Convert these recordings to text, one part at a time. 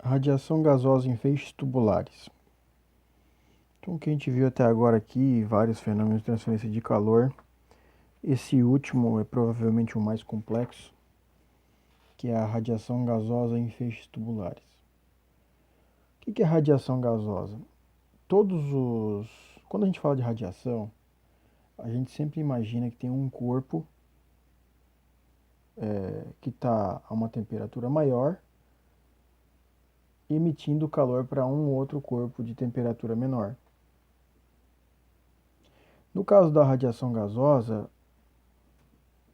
Radiação gasosa em feixes tubulares. Então, o que a gente viu até agora aqui, vários fenômenos de transferência de calor. Esse último é provavelmente o mais complexo, que é a radiação gasosa em feixes tubulares. O que é radiação gasosa? Quando a gente fala de radiação, a gente sempre imagina que tem um corpo que está a uma temperatura maior, emitindo calor para um outro corpo de temperatura menor. No caso da radiação gasosa,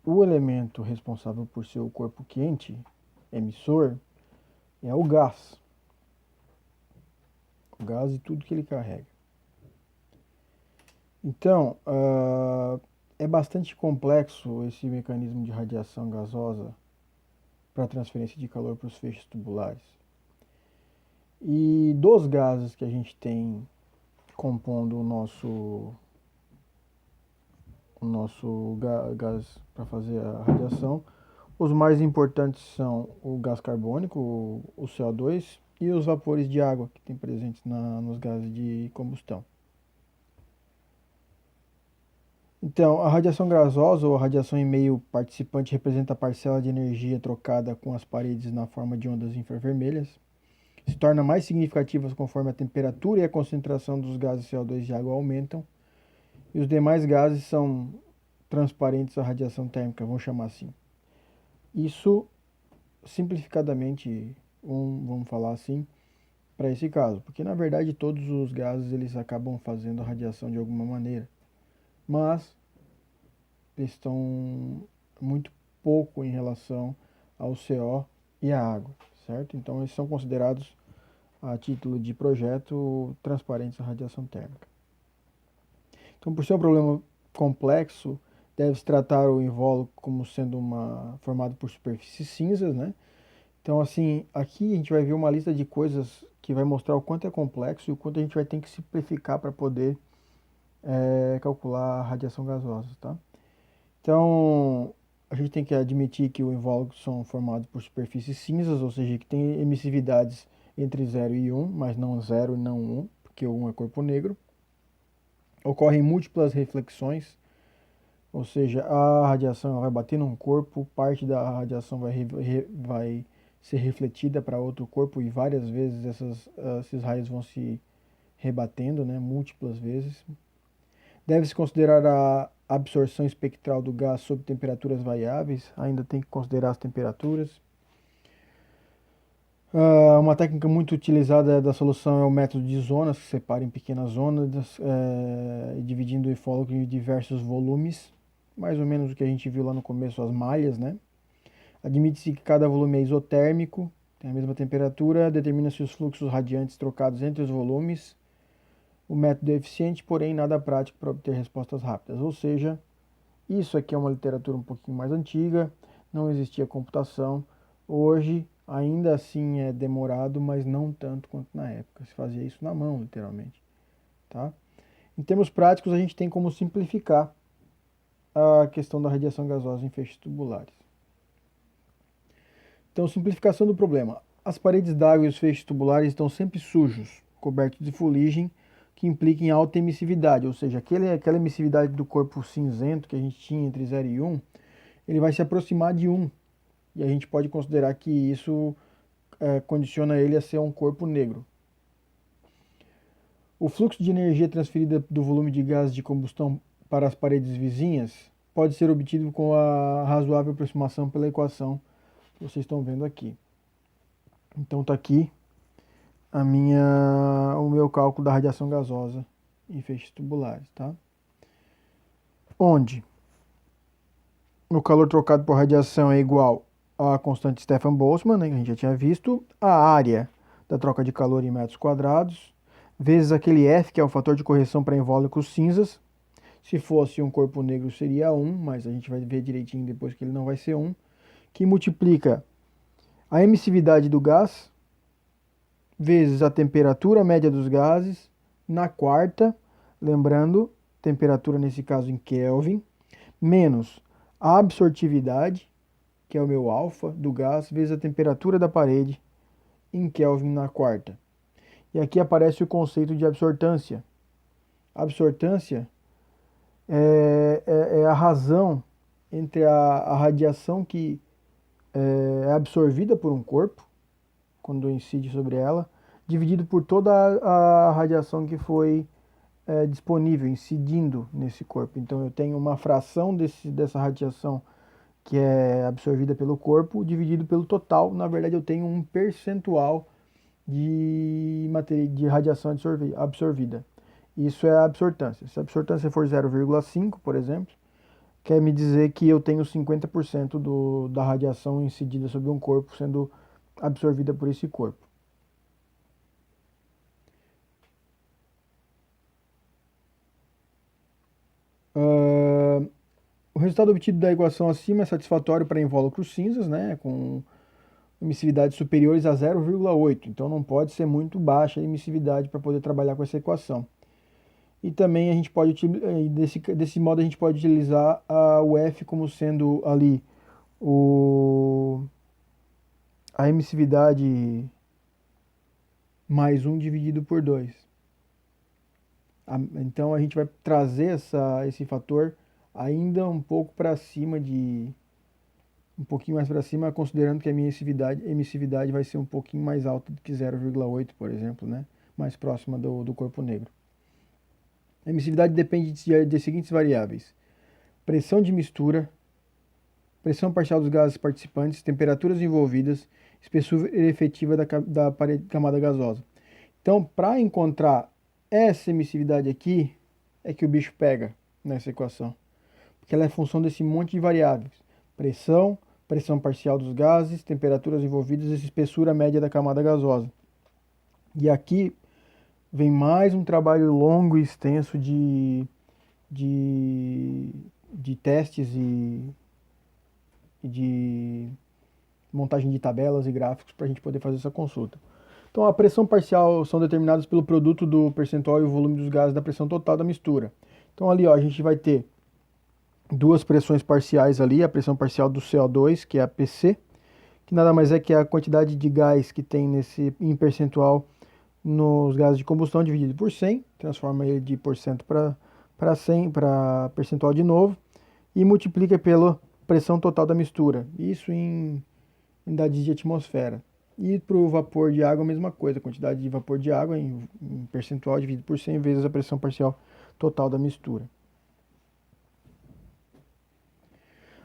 o elemento responsável por ser o corpo quente, emissor, é o gás. O gás e tudo que ele carrega. Então, é bastante complexo esse mecanismo de radiação gasosa para transferência de calor para os feixes tubulares. E dos gases que a gente tem compondo o nosso gás para fazer a radiação, os mais importantes são o gás carbônico, o CO2, e os vapores de água que tem presentes nos gases de combustão. Então, a radiação gasosa ou a radiação em meio participante representa a parcela de energia trocada com as paredes na forma de ondas infravermelhas. Se torna mais significativas conforme a temperatura e a concentração dos gases CO2 e água aumentam. E os demais gases são transparentes à radiação térmica, vamos chamar assim. Isso, simplificadamente, vamos falar assim, para esse caso. Porque, na verdade, todos os gases eles acabam fazendo a radiação de alguma maneira. Mas eles estão muito pouco em relação ao CO e à água, certo? Então eles são considerados, a título de projeto, transparentes à radiação térmica. Então, por ser um problema complexo, deve-se tratar o invólucro como sendo formado por superfícies cinzas, né? Então, assim, aqui a gente vai ver uma lista de coisas que vai mostrar o quanto é complexo e o quanto a gente vai ter que simplificar para poder calcular a radiação gasosa, tá? Então, a gente tem que admitir que o invólucro são formados por superfícies cinzas, ou seja, que tem emissividades entre 0 e 1, mas não 0 e não 1, porque o 1 é corpo negro. Ocorrem múltiplas reflexões, ou seja, a radiação vai bater num corpo, parte da radiação vai ser refletida para outro corpo e várias vezes esses raios vão se rebatendo, né, múltiplas vezes. Deve-se considerar a absorção espectral do gás sob temperaturas variáveis, ainda tem que considerar as temperaturas. Uma técnica muito utilizada da solução é o método de zonas, que separa em pequenas zonas, dividindo o invólucro em diversos volumes, mais ou menos o que a gente viu lá no começo, as malhas, né? Admite-se que cada volume é isotérmico, tem a mesma temperatura, determina-se os fluxos radiantes trocados entre os volumes. O método é eficiente, porém nada prático para obter respostas rápidas. Ou seja, isso aqui é uma literatura um pouquinho mais antiga, não existia computação. Hoje, ainda assim é demorado, mas não tanto quanto na época. Se fazia isso na mão, literalmente. Tá? Em termos práticos, a gente tem como simplificar a questão da radiação gasosa em feixes tubulares. Então, simplificação do problema. As paredes d'água e os feixes tubulares estão sempre sujos, cobertos de fuligem, que implica em alta emissividade, ou seja, aquela emissividade do corpo cinzento que a gente tinha entre 0 e 1, ele vai se aproximar de 1. E a gente pode considerar que isso condiciona ele a ser um corpo negro. O fluxo de energia transferida do volume de gás de combustão para as paredes vizinhas pode ser obtido com a razoável aproximação pela equação que vocês estão vendo aqui. Então está aqui o meu cálculo da radiação gasosa em feixes tubulares, tá? Onde o calor trocado por radiação é igual à constante Stefan Boltzmann, né, que a gente já tinha visto, a área da troca de calor em metros quadrados, vezes aquele F, que é o fator de correção para invólucros cinzas. Se fosse um corpo negro seria 1, mas a gente vai ver direitinho depois que ele não vai ser 1, que multiplica a emissividade do gás vezes a temperatura média dos gases na quarta, lembrando, temperatura nesse caso em Kelvin, menos a absortividade, que é o meu alfa do gás, vezes a temperatura da parede, em Kelvin na quarta. E aqui aparece o conceito de absortância. Absortância é a razão entre a radiação que é absorvida por um corpo, quando incide sobre ela, dividido por toda a radiação que foi disponível, incidindo nesse corpo. Então eu tenho uma fração dessa radiação que é absorvida pelo corpo, dividido pelo total. Na verdade eu tenho um percentual de radiação absorvida. Isso é a absortância. Se a absortância for 0,5, por exemplo, quer me dizer que eu tenho 50% da radiação incidida sobre um corpo sendo absorvida por esse corpo. O resultado obtido da equação acima é satisfatório para invólucros cinzas, né, com emissividades superiores a 0,8. Então não pode ser muito baixa a emissividade para poder trabalhar com essa equação. E também a gente pode, desse modo, a gente pode utilizar o F como sendo ali a emissividade mais 1 dividido por 2. Então a gente vai trazer esse fator ainda um pouco para cima um pouquinho mais para cima, considerando que a minha emissividade vai ser um pouquinho mais alta do que 0,8, por exemplo, né? Mais próxima do corpo negro. A emissividade depende de seguintes variáveis: pressão de mistura, pressão parcial dos gases participantes, temperaturas envolvidas, espessura efetiva da camada gasosa. Então, para encontrar essa emissividade aqui, é que o bicho pega nessa equação. Porque ela é função desse monte de variáveis: pressão, pressão parcial dos gases, temperaturas envolvidas e espessura média da camada gasosa. E aqui vem mais um trabalho longo e extenso de testes e de montagem de tabelas e gráficos para a gente poder fazer essa consulta. Então, a pressão parcial são determinadas pelo produto do percentual e o volume dos gases da pressão total da mistura. Então, ali, ó, a gente vai ter duas pressões parciais ali, a pressão parcial do CO2, que é a PC, que nada mais é que a quantidade de gás que tem em percentual nos gases de combustão dividido por 100, transforma ele de porcento para 100, para percentual de novo, e multiplica pela pressão total da mistura, isso em unidades de atmosfera. E para o vapor de água a mesma coisa, a quantidade de vapor de água em percentual dividido por 100 vezes a pressão parcial total da mistura.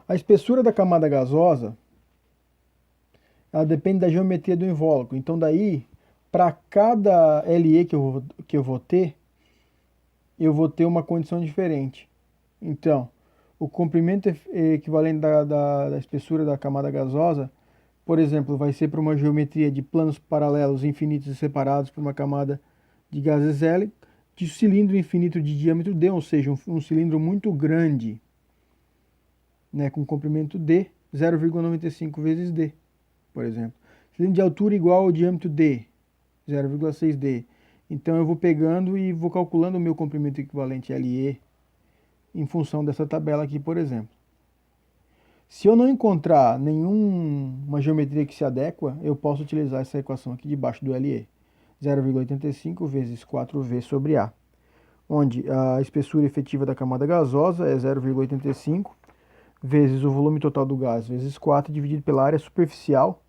A espessura da camada gasosa, ela depende da geometria do invólucro. Então daí, para cada LE que eu vou ter uma condição diferente. Então, o comprimento equivalente da espessura da camada gasosa, por exemplo, vai ser para uma geometria de planos paralelos infinitos e separados por uma camada de gases L, de cilindro infinito de diâmetro D, ou seja, um cilindro muito grande, né, com comprimento D, 0,95 vezes D, por exemplo. Cilindro de altura igual ao diâmetro D, 0,6D. Então eu vou pegando e vou calculando o meu comprimento equivalente LE em função dessa tabela aqui, por exemplo. Se eu não encontrar nenhuma geometria que se adequa, eu posso utilizar essa equação aqui debaixo do LE. 0,85 vezes 4V sobre A, onde a espessura efetiva da camada gasosa é 0,85 vezes o volume total do gás vezes 4 dividido pela área superficial,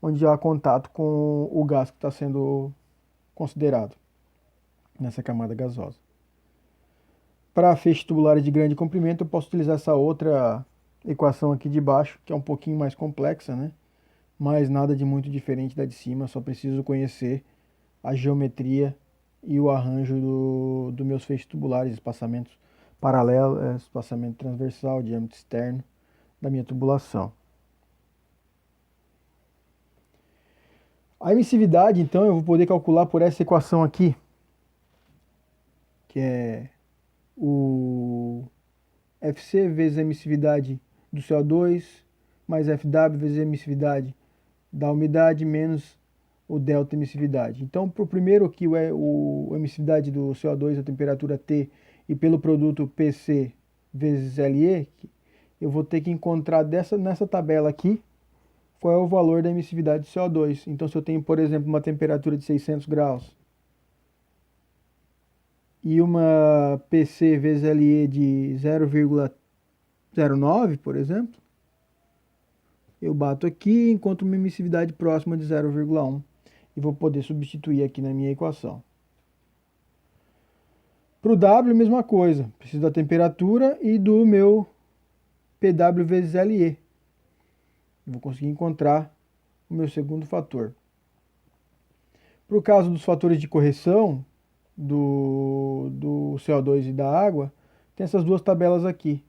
onde há contato com o gás que está sendo considerado nessa camada gasosa. Para feixes tubulares de grande comprimento, eu posso utilizar essa outra equação aqui de baixo, que é um pouquinho mais complexa, né? Mas nada de muito diferente da de cima, só preciso conhecer a geometria e o arranjo dos meus feixes tubulares, espaçamentos paralelos, espaçamento transversal, diâmetro externo da minha tubulação. A emissividade, então, eu vou poder calcular por essa equação aqui, que é o FC vezes a emissividade do CO2 mais FW vezes a emissividade da umidade menos o delta emissividade. Então, para o primeiro aqui, a emissividade do CO2 a temperatura T e pelo produto PC vezes LE, eu vou ter que encontrar nessa tabela aqui, qual é o valor da emissividade de CO2. Então, se eu tenho, por exemplo, uma temperatura de 600 graus e uma PC vezes LE de 0,09, por exemplo, eu bato aqui e encontro uma emissividade próxima de 0,1 e vou poder substituir aqui na minha equação. Para o W, mesma coisa. Preciso da temperatura e do meu PW vezes LE. Vou conseguir encontrar o meu segundo fator. Para o caso dos fatores de correção do CO2 e da água, tem essas duas tabelas aqui.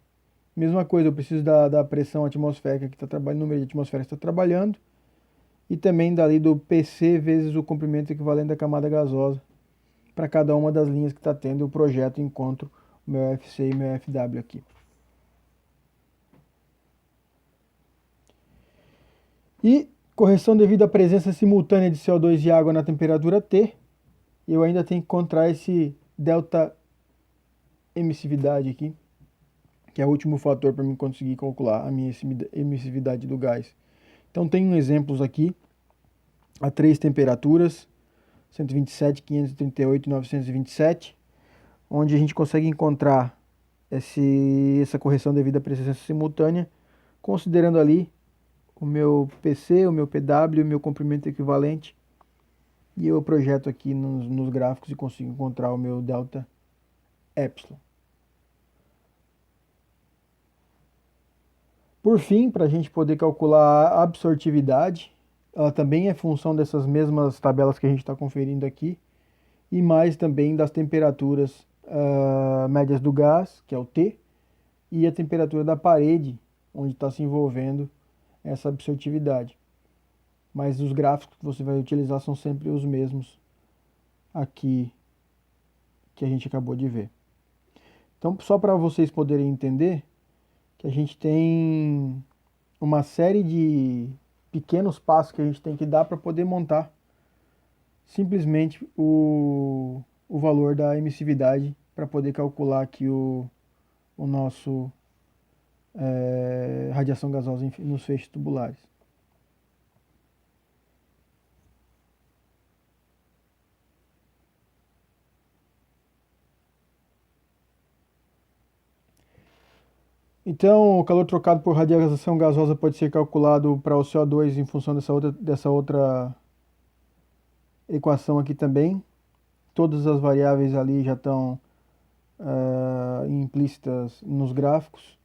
Mesma coisa, eu preciso da pressão atmosférica que está trabalhando, número de atmosfera que está trabalhando, e também dali do PC vezes o comprimento equivalente da camada gasosa, para cada uma das linhas que está tendo o projeto, encontro o meu FC e meu FW aqui. E correção devido à presença simultânea de CO2 e água na temperatura T, eu ainda tenho que encontrar esse delta emissividade aqui, que é o último fator para mim conseguir calcular a minha emissividade do gás. Então tenho exemplos aqui a 3 temperaturas, 127, 538 e 927, onde a gente consegue encontrar essa correção devido à presença simultânea, considerando ali o meu PC, o meu PW, o meu comprimento equivalente, e eu projeto aqui nos gráficos e consigo encontrar o meu delta epsilon. Por fim, para a gente poder calcular a absortividade, ela também é função dessas mesmas tabelas que a gente está conferindo aqui, e mais também das temperaturas médias do gás, que é o T, e a temperatura da parede, onde está se envolvendo essa absortividade. Mas os gráficos que você vai utilizar são sempre os mesmos aqui que a gente acabou de ver. Então, só para vocês poderem entender que a gente tem uma série de pequenos passos que a gente tem que dar para poder montar simplesmente o valor da emissividade para poder calcular aqui o nosso radiação gasosa nos feixes tubulares. Então, o calor trocado por radiação gasosa pode ser calculado para o CO2 em função dessa outra equação aqui também. Todas as variáveis ali já estão implícitas nos gráficos.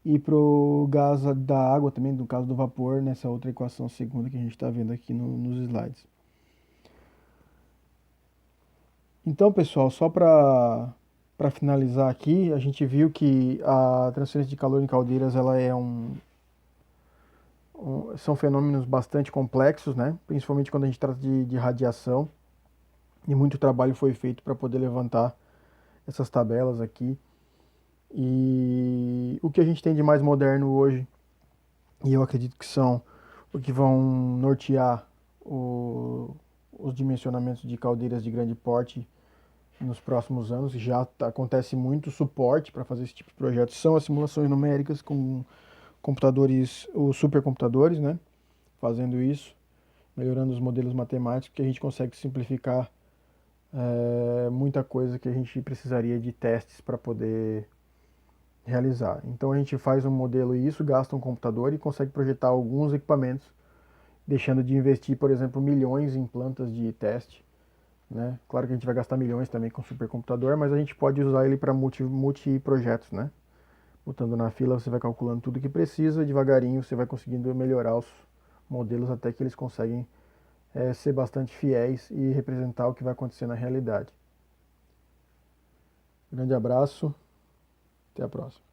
E para o gás da água também, no caso do vapor, nessa outra equação segunda que a gente está vendo aqui nos slides. Então, pessoal, só para finalizar aqui, a gente viu que a transferência de calor em caldeiras ela é são fenômenos bastante complexos, né? Principalmente quando a gente trata de radiação. E muito trabalho foi feito para poder levantar essas tabelas aqui. E o que a gente tem de mais moderno hoje, e eu acredito que são o que vão nortear os dimensionamentos de caldeiras de grande porte nos próximos anos, já acontece muito suporte para fazer esse tipo de projetos, são as simulações numéricas com computadores, os supercomputadores, né, fazendo isso, melhorando os modelos matemáticos, que a gente consegue simplificar muita coisa que a gente precisaria de testes para poder realizar. Então a gente faz um modelo e isso, gasta um computador e consegue projetar alguns equipamentos, deixando de investir, por exemplo, milhões em plantas de teste, né? Claro que a gente vai gastar milhões também com supercomputador, mas a gente pode usar ele para multi-projetos, né? Botando na fila, você vai calculando tudo que precisa, devagarinho você vai conseguindo melhorar os modelos até que eles conseguem ser bastante fiéis e representar o que vai acontecer na realidade. Grande abraço, até a próxima.